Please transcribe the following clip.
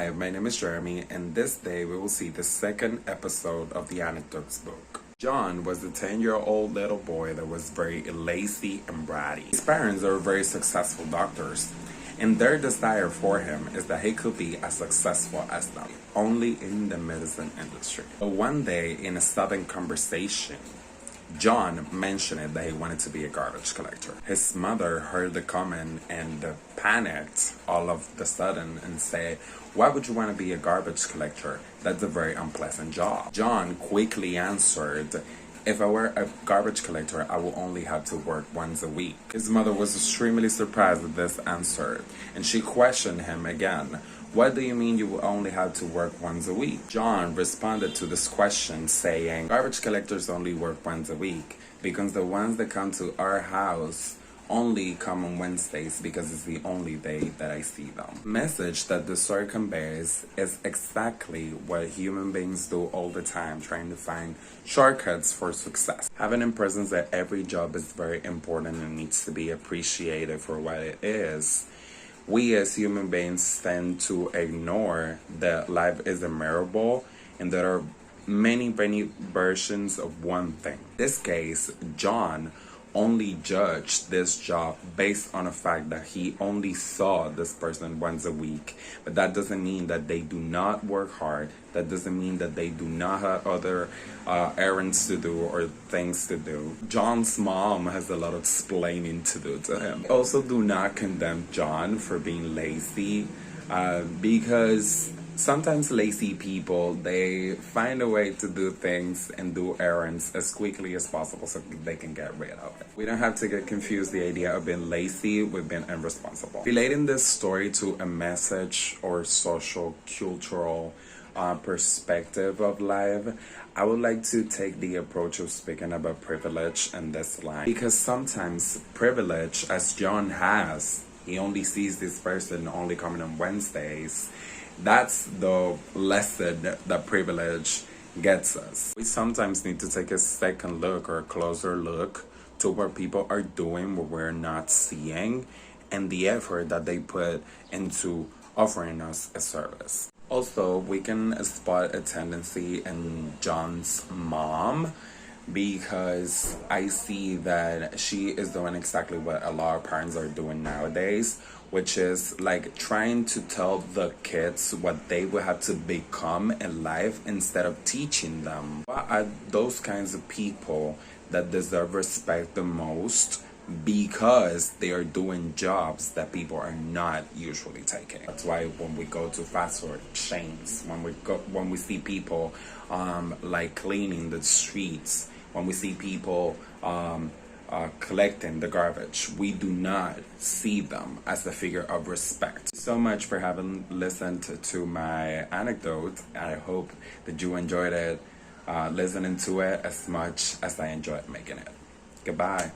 Hi, my name is Jeremy, and this day we will see the second episode of the Anecdotes book. John was a 10-year-old little boy that was very lazy and bratty. His parents are very successful doctors, and their desire for him is that he could be as successful as them, only in the medicine industry. But one day, in a sudden conversation, John mentioned that he wanted to be a garbage collector. His mother heard the comment and panicked all of the sudden and said, "Why would you want to be a garbage collector? That's a very unpleasant job." John quickly answered, "If I were a garbage collector, I will only have to work once a week." His mother was extremely surprised at this answer, and she questioned him again. "What do you mean you will only have to work once a week?" John responded to this question saying, "Garbage collectors only work once a week because the ones that come to our house only come on Wednesdays because it's the only day that I see them." The message that the story conveys is exactly what human beings do all the time, trying to find shortcuts for success. Having in presence that every job is very important and needs to be appreciated for what it is, we as human beings tend to ignore that life is a miracle and there are many versions of one thing. In this case, John only judged this job based on the fact that he only saw this person once a week. But that doesn't mean that they do not work hard. That doesn't mean that they do not have other errands to do or things to do. John's mom has a lot of explaining to do to him. Also, do not condemn John for being lazy because sometimes lazy people, they find a way to do things and do errands as quickly as possible so they can get rid of it. We don't have to get confused the idea of being lazy with being irresponsible. Relating this story to a message or social, cultural perspective of life, I would like to take the approach of speaking about privilege in this line. Because sometimes privilege, as John has, he only sees this person only coming on Wednesdays. That's the lesson that privilege gets us. We sometimes need to take a second look or a closer look to what people are doing, what we're not seeing, and the effort that they put into offering us a service. Also, we can spot a tendency in John's mom because I see that she is doing exactly what a lot of parents are doing nowadays, which is like trying to tell the kids what they will have to become in life instead of teaching them. What are those kinds of people that deserve respect the most because they are doing jobs that people are not usually taking? That's why when we go to fast food chains, when we see people like cleaning the streets, when we see people collecting the garbage, we do not see them as a figure of respect. So much for having listened to my anecdote. I hope that you enjoyed it, listening to it as much as I enjoyed making it. Goodbye.